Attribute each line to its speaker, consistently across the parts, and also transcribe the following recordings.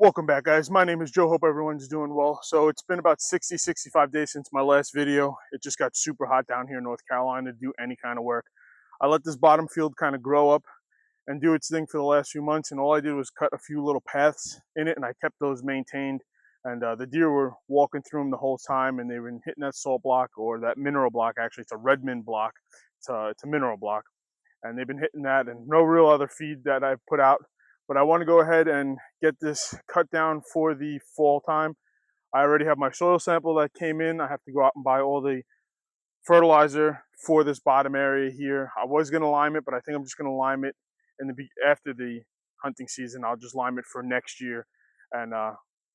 Speaker 1: Welcome back, guys. My name is Joe. Hope everyone's doing well. So it's been about 65 days since my last video. It just got super hot down here in North Carolina to do any kind of work. I let this bottom field kind of grow up and do its thing for the last few months, and all I did was cut a few little paths in it, and I kept those maintained. And the deer were walking through them the whole time, and they've been hitting that salt block or that mineral block. Actually, it's a Redmond block. It's a mineral block, and they've been hitting that, and no real other feed that I've put out. But I want to go ahead and get this cut down for the fall time. I already have my soil sample that came in. I have to go out and buy all the fertilizer for this bottom area here. I was going to lime it, but I think I'm just going to lime it after the hunting season. I'll just lime it for next year and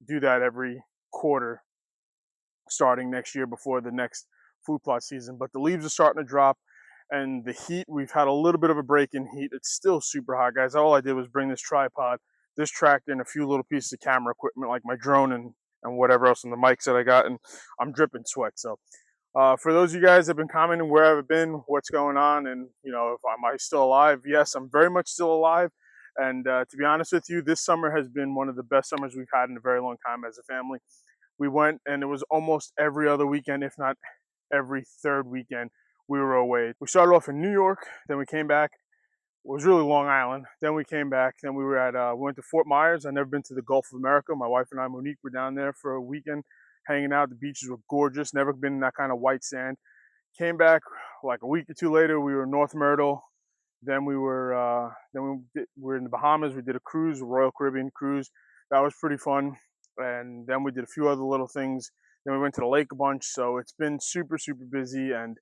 Speaker 1: do that every quarter starting next year before the next food plot season. But the leaves are starting to drop. And the heat, we've had a little bit of a break in heat. It's still super hot, guys. All I did was bring this tripod, this tractor, and a few little pieces of camera equipment like my drone and whatever else, and the mics that I got, and I'm dripping sweat. So for those of you guys that have been commenting where I've been, what's going on, and if am I still alive? Yes, I'm very much still alive. And to be honest with you, this summer has been one of the best summers we've had in a very long time as a family. We went, and it was almost every other weekend, if not every third weekend, we were away. We started off in New York, then we came back. It was really Long Island. Then we came back. Then we went to Fort Myers. I've never been to the Gulf of America. My wife and I, Monique, were down there for a weekend, hanging out. The beaches were gorgeous. Never been in that kind of white sand. Came back like a week or two later. We were in North Myrtle. Then we were in the Bahamas. We did a cruise, a Royal Caribbean cruise. That was pretty fun. And then we did a few other little things. Then we went to the lake a bunch. So it's been super, super busy. And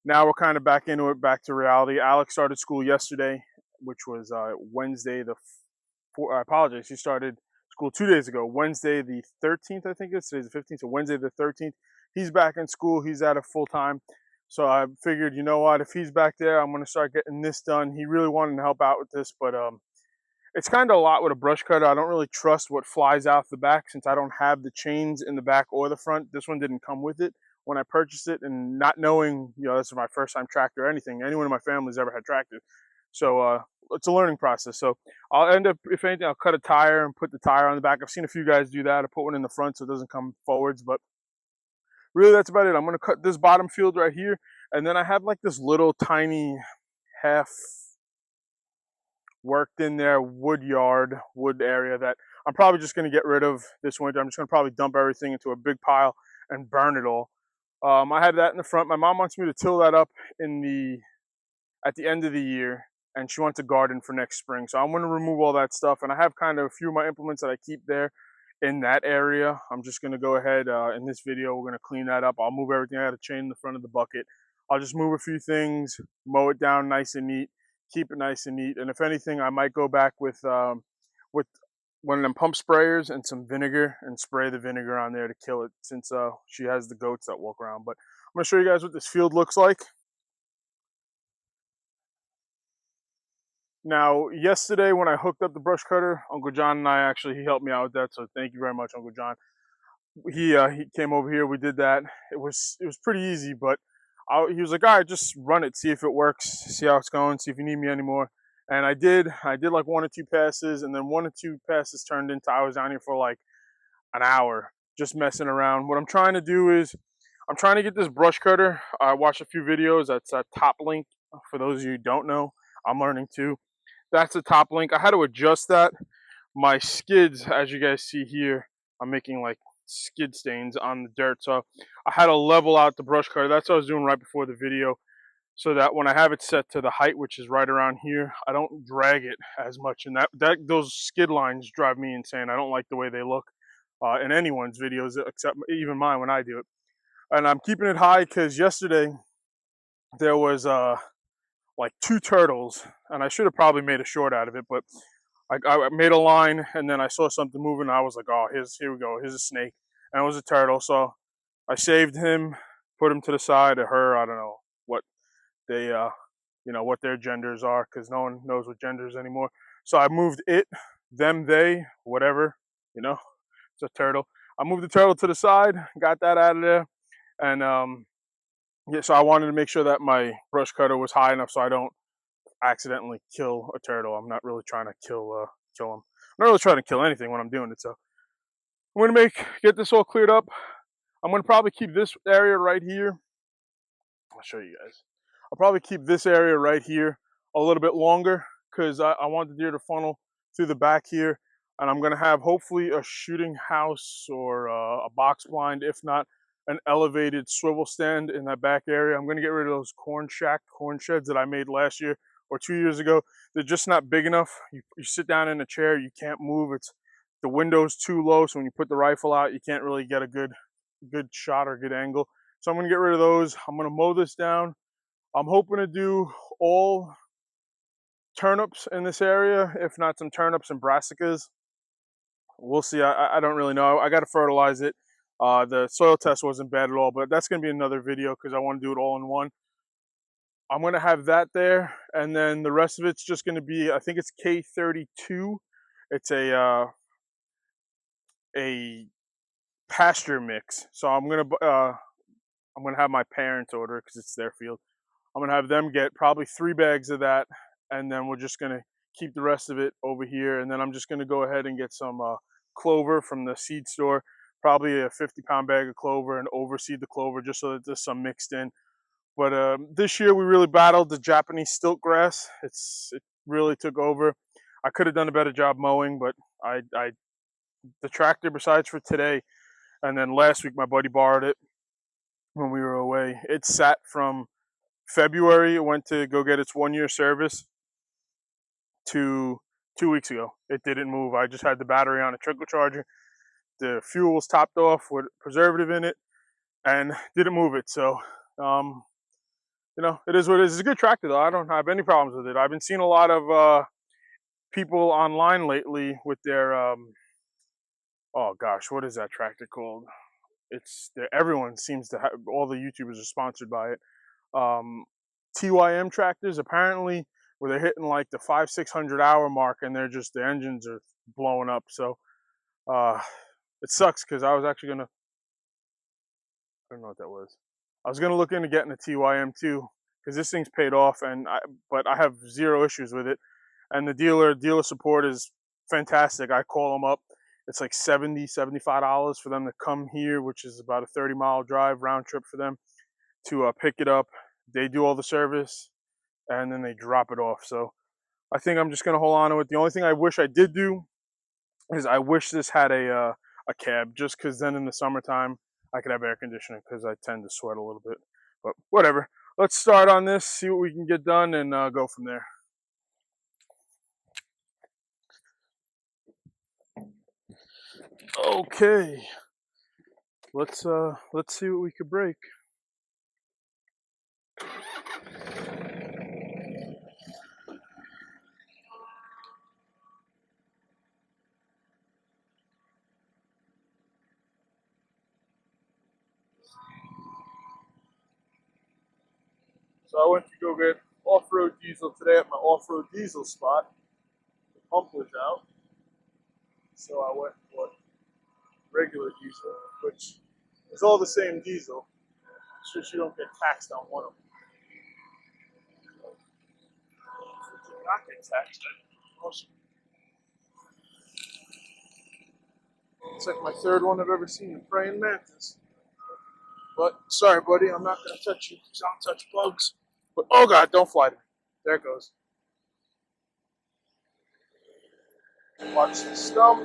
Speaker 1: now we're kind of back into it, back to reality. Alex started school yesterday, which was Wednesday I apologize. She started school 2 days ago, Wednesday the 13th, I think it's. Today's the 15th, so Wednesday the 13th. He's back in school. He's at it full time. So I figured, you know what, if he's back there, I'm going to start getting this done. He really wanted to help out with this, but it's kind of a lot with a brush cutter. I don't really trust what flies out the back since I don't have the chains in the back or the front. This one didn't come with it when I purchased it, and not knowing, this is my first time tractor or anything. Anyone in my family's ever had tractors. So it's a learning process. So I'll end up, if anything, I'll cut a tire and put the tire on the back. I've seen a few guys do that. I put one in the front so it doesn't come forwards, but really that's about it. I'm going to cut this bottom field right here, and then I have like this little tiny half worked in there wood area that I'm probably just going to get rid of this winter. I'm just going to probably dump everything into a big pile and burn it all. I had that in the front. My mom wants me to till that up at the end of the year, and she wants a garden for next spring. So I'm going to remove all that stuff, and I have kind of a few of my implements that I keep there in that area. I'm just going to go ahead in this video. We're going to clean that up. I'll move everything. I had a chain in the front of the bucket. I'll just move a few things, mow it down nice and neat, keep it nice and neat. And if anything, I might go back with one of them pump sprayers and some vinegar and spray the vinegar on there to kill it, since she has the goats that walk around. But I'm going to show you guys what this field looks like. Now, yesterday when I hooked up the brush cutter, Uncle John and I he helped me out with that. So thank you very much, Uncle John. He came over here. We did that. It was pretty easy, but he was like, all right, just run it, see if it works, see how it's going, see if you need me anymore. And I did like 1 or 2 passes, and then 1 or 2 passes turned into I was down here for like an hour just messing around. What I'm trying to do is I'm trying to get this brush cutter. I watched a few videos. That's a top link. For those of you who don't know, I'm learning too. That's the top link. I had to adjust that. My skids, as you guys see here, I'm making like skid stains on the dirt. So I had to level out the brush cutter. That's what I was doing right before the video, so that when I have it set to the height, which is right around here, I don't drag it as much. And those skid lines drive me insane. I don't like the way they look in anyone's videos, except even mine when I do it. And I'm keeping it high because yesterday there was like 2 turtles, and I should have probably made a short out of it, but I made a line, and then I saw something moving, and I was like, oh, here we go, here's a snake. And it was a turtle, so I saved him, put him to the side of her. I don't know what they, what their genders are, because no one knows what genders anymore. So I moved it, them, they, whatever, it's a turtle. I moved the turtle to the side, got that out of there, and yeah, so I wanted to make sure that my brush cutter was high enough so I don't accidentally kill a turtle. I'm not really trying to kill him. not really trying to kill anything when I'm doing it. So I'm gonna get this all cleared up. I'm gonna probably keep this area right here. I'll show you guys. I'll probably keep this area right here a little bit longer because I want the deer to funnel through the back here. And I'm gonna have hopefully a shooting house or a box blind, if not an elevated swivel stand in that back area. I'm gonna get rid of those corn sheds that I made last year or 2 years ago. They're just not big enough. You sit down in a chair, you can't move. The window's too low, so when you put the rifle out, you can't really get a good shot or good angle. So I'm gonna get rid of those. I'm gonna mow this down. I'm hoping to do all turnips in this area, if not some turnips and brassicas. We'll see. I don't really know. I got to fertilize it. The soil test wasn't bad at all, but that's going to be another video because I want to do it all in one. I'm going to have that there, and then the rest of it's just going to be, I think it's K32. It's a pasture mix. So I'm going to have my parents order because it's their field. I'm going to have them get probably 3 bags of that, and then we're just going to keep the rest of it over here. And then I'm just going to go ahead and get some clover from the seed store, probably a 50-pound bag of clover, and overseed the clover just so that there's some mixed in. But this year we really battled the Japanese stilt grass. It really took over. I could have done a better job mowing, but the tractor, besides for today, and then last week my buddy borrowed it when we were away. It sat from February. It went to go get its 1-year service to 2 weeks ago. It didn't move. I just had the battery on a trickle charger. The fuel was topped off with preservative in it and didn't move it. So, you know, it is what it is. It's a good tractor though. I don't have any problems with it. I've been seeing a lot of people online lately with their, oh gosh, what is that tractor called? Everyone seems to have, all the YouTubers are sponsored by it. TYM tractors, apparently, where they're hitting like the 500-600 hour mark and the engines are blowing up. So it sucks because I was actually gonna, I don't know what that was. I was gonna look into getting a TYM too because this thing's paid off, but I have 0 issues with it, and the dealer support is fantastic. I call them up. It's like $75 for them to come here, which is about a 30-mile drive round trip for them to pick it up. They do all the service and then they drop it off. So I think I'm just gonna hold on to it. The only thing I wish I did do is I wish this had a cab, just because then in the summertime I could have air conditioning because I tend to sweat a little bit. But whatever. Let's start on this, see what we can get done, and go from there. Okay, let's see what we could break. So I went to go get off-road diesel today at my off-road diesel spot. The pump was out, so I went for regular diesel, which is all the same diesel. It's just you don't get taxed on one of them. If you not get taxed, awesome. It's like my 3rd one I've ever seen, a praying mantis. But sorry, buddy, I'm not going to touch you because I don't touch bugs. But oh god, don't fly to me. There it goes. Watch the stump.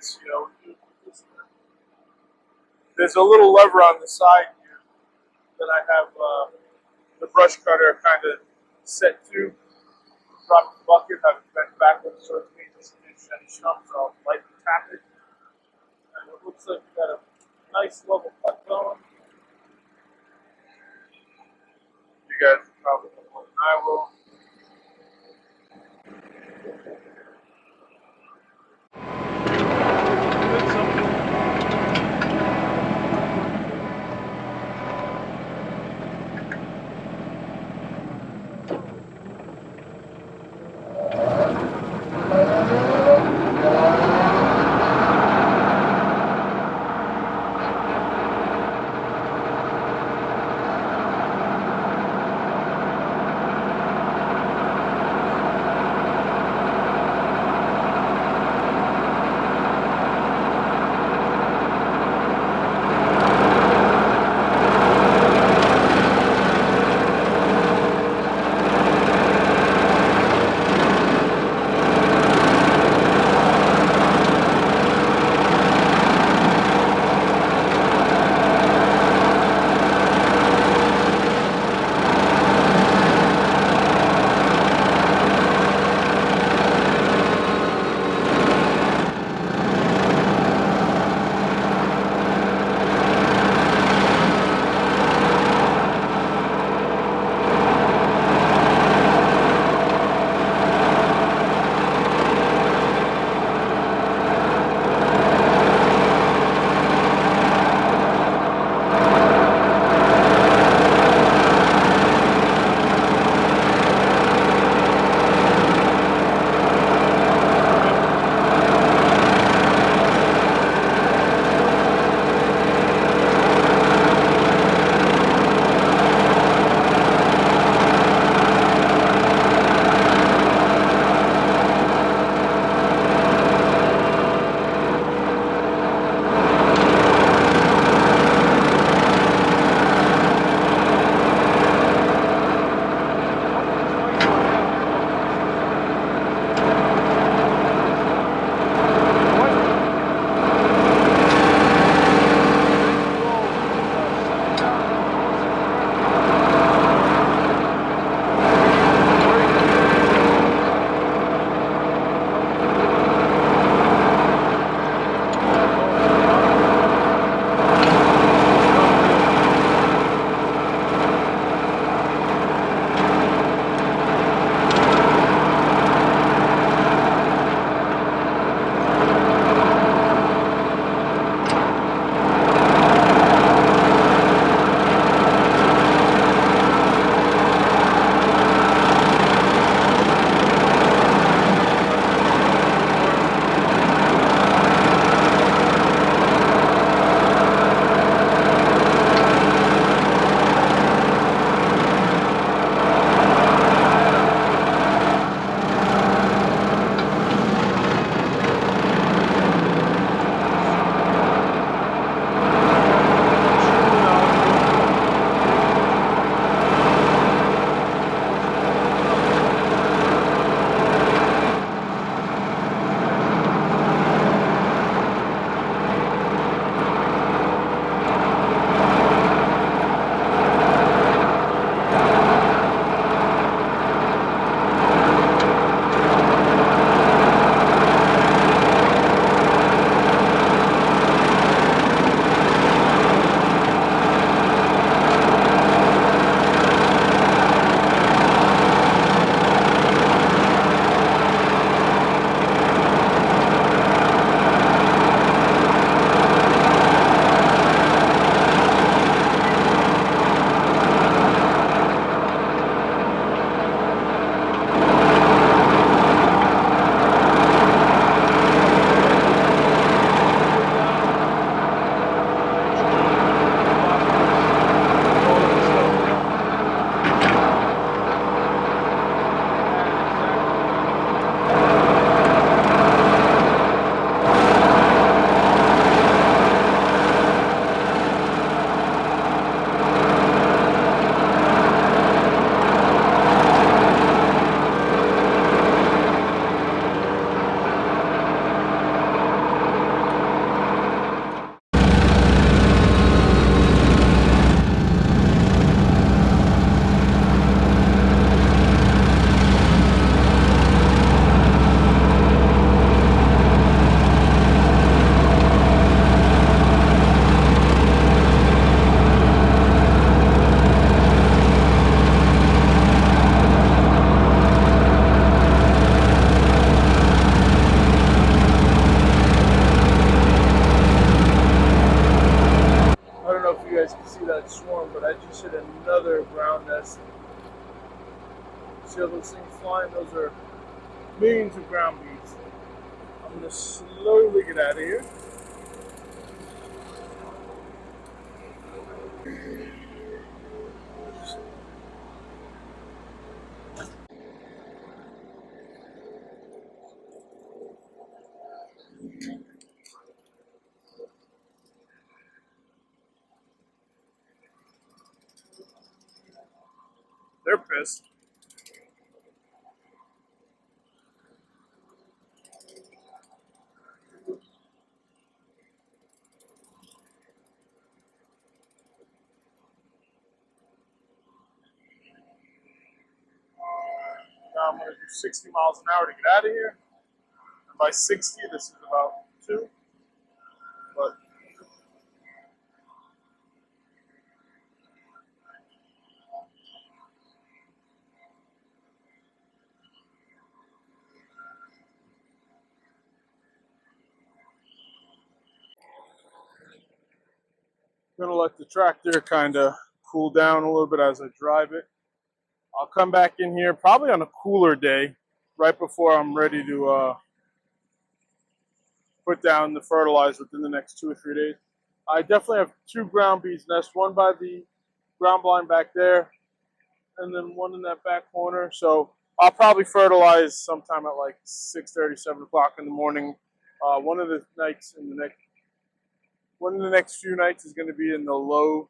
Speaker 1: See how we do this. There's a little lever on the side here that I have the brush cutter kind of set to. Drop the bucket, have it bent backwards so it makes any stumps. I'll lightly tap it. And it looks like we got a nice level cut going. You guys will probably know more than I will. See how those things flying? Those are millions of ground bees. I'm gonna slowly get out of here. They're pissed. Now I'm gonna do 60 miles an hour to get out of here. And by 60, this is about 2. But I'm gonna let the tractor kind of cool down a little bit as I drive it. I'll come back in here probably on a cooler day, right before I'm ready to put down the fertilizer within the next 2 or 3 days. I definitely have 2 ground bees nests, one by the ground blind back there, and then one in that back corner. So I'll probably fertilize sometime at like 6:30, 7 o'clock in the morning. One of the nights in the next few nights is going to be in the low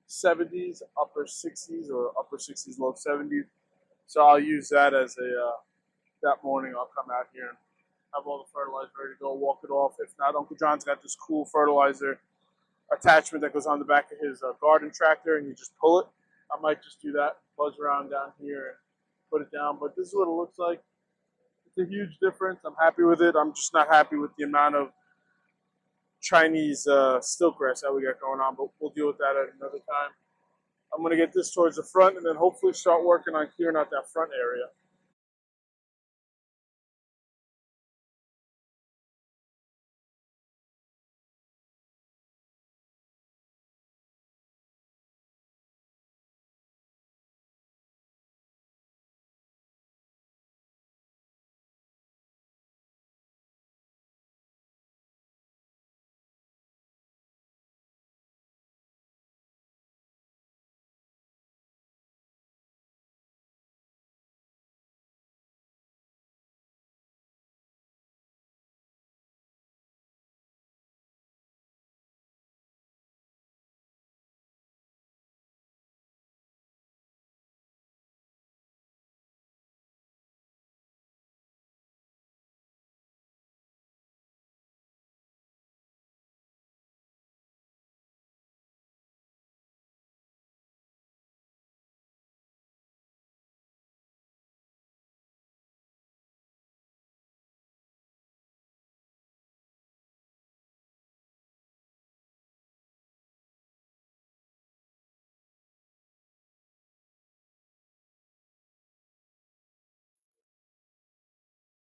Speaker 1: 70s, upper 60s, or upper 60s, low 70s. So I'll use that as that morning. I'll come out here and have all the fertilizer ready to go, walk it off. If not, Uncle John's got this cool fertilizer attachment that goes on the back of his garden tractor, and you just pull it. I might just do that, buzz around down here and put it down. But this is what it looks like. It's a huge difference. I'm happy with it. I'm just not happy with the amount of Chinese stiltgrass that we got going on, but we'll deal with that at another time. I'm going to get this towards the front and then hopefully start working on clearing out that front area.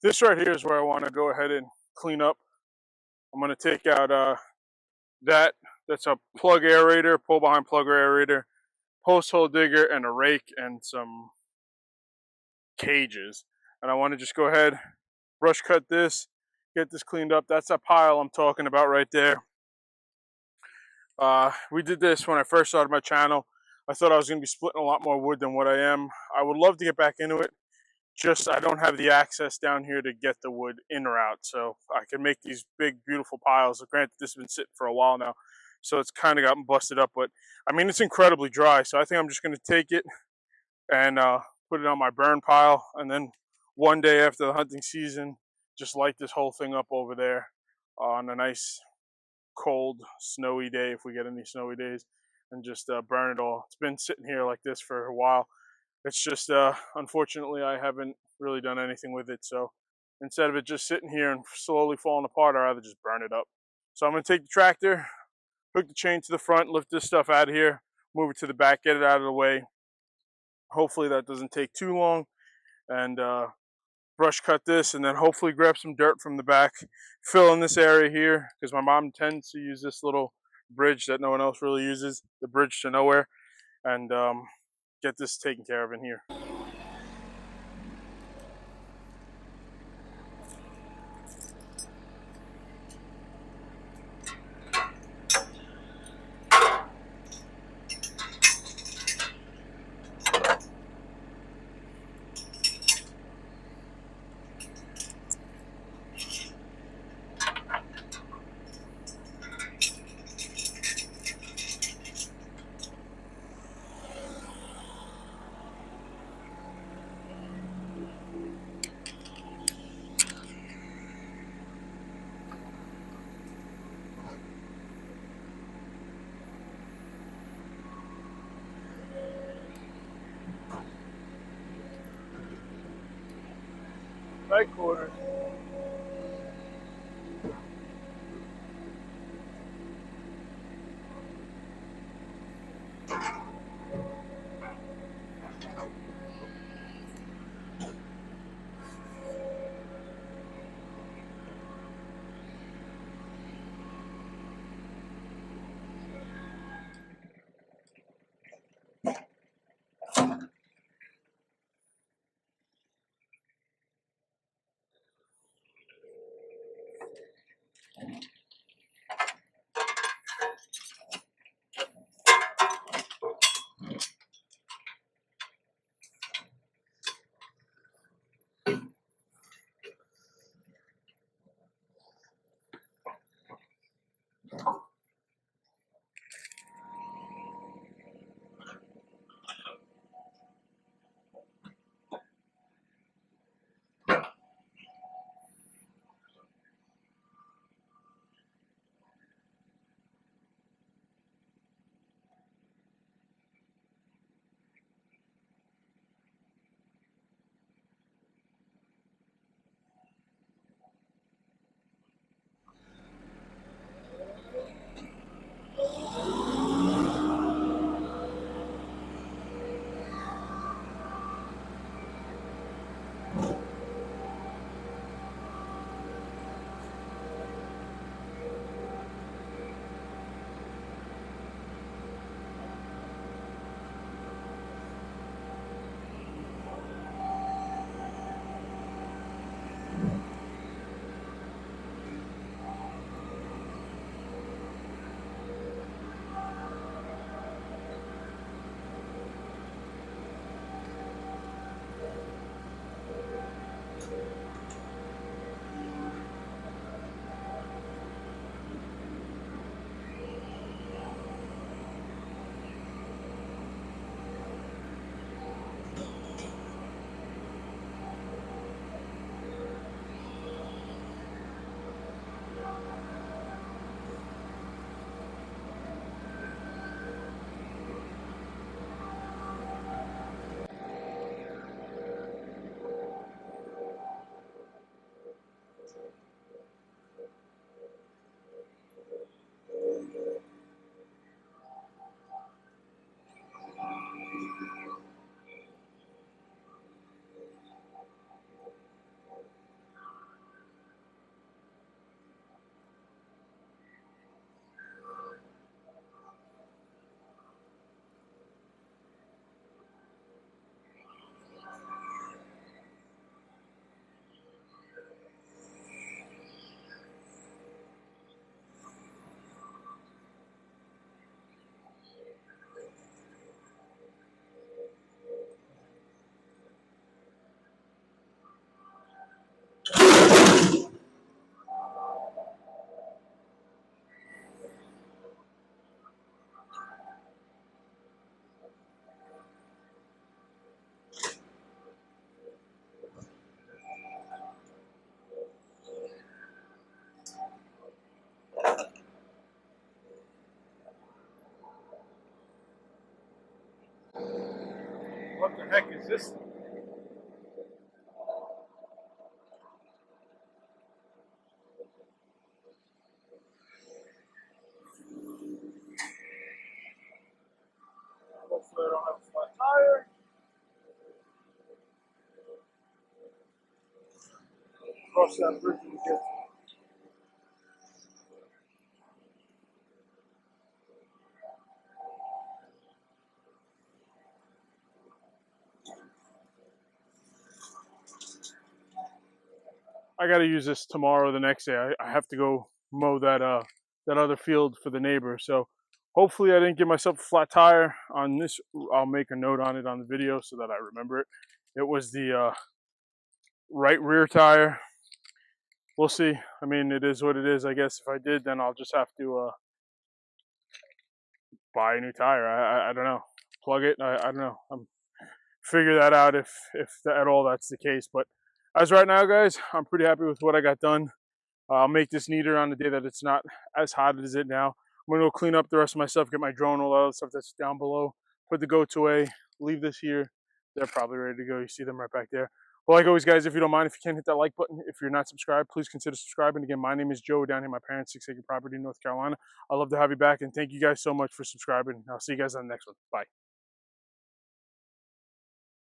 Speaker 1: This right here is where I want to go ahead and clean up. I'm going to take out that's a plug aerator, pull behind plug aerator, post hole digger, and a rake, and some cages. And I want to just go ahead, brush cut this, get this cleaned up. That's that pile I'm talking about right there. We did this when I first started my channel. I thought I was going to be splitting a lot more wood than what I am. I would love to get back into it. Just I don't have the access down here to get the wood in or out. So I can make these big, beautiful piles. Granted, this has been sitting for a while now, so it's kind of gotten busted up. But I mean, it's incredibly dry. So I think I'm just going to take it and put it on my burn pile. And then one day after the hunting season, just light this whole thing up over there on a nice cold, snowy day, if we get any snowy days, and just burn it all. It's been sitting here like this for a while. It's just, unfortunately, I haven't really done anything with it. So instead of it just sitting here and slowly falling apart, I'd rather just burn it up. So I'm going to take the tractor, hook the chain to the front, lift this stuff out of here, move it to the back, get it out of the way. Hopefully that doesn't take too long. And brush cut this, and then hopefully grab some dirt from the back, fill in this area here, because my mom tends to use this little bridge that no one else really uses, the bridge to nowhere. And get this taken care of in here. Right quarter. What the heck is this? Hopefully I don't have a flat tire. Cross that bridge when we get to it. I got to use this tomorrow or the next day. I have to go mow that other field for the neighbor. So hopefully I didn't give myself a flat tire on this. I'll make a note on it on the video so that I remember it. It was the right rear tire. We'll see. I mean, it is what it is. I guess if I did, then I'll just have to buy a new tire. I don't know. Plug it. I don't know. Figure that out if at all that's the case. But as right now, guys, I'm pretty happy with what I got done. I'll make this neater on the day that it's not as hot as it now. I'm gonna go clean up the rest of my stuff, get my drone, all that other stuff that's down below, put the goats away, leave this here. They're probably ready to go. You see them right back there. Well, like always, guys, if you don't mind, if you can hit that like button, if you're not subscribed, please consider subscribing. Again, my name is Joe, down here at my parents' 6-acre property in North Carolina. I'd love to have you back, and thank you guys so much for subscribing. I'll see you guys on the next one. Bye.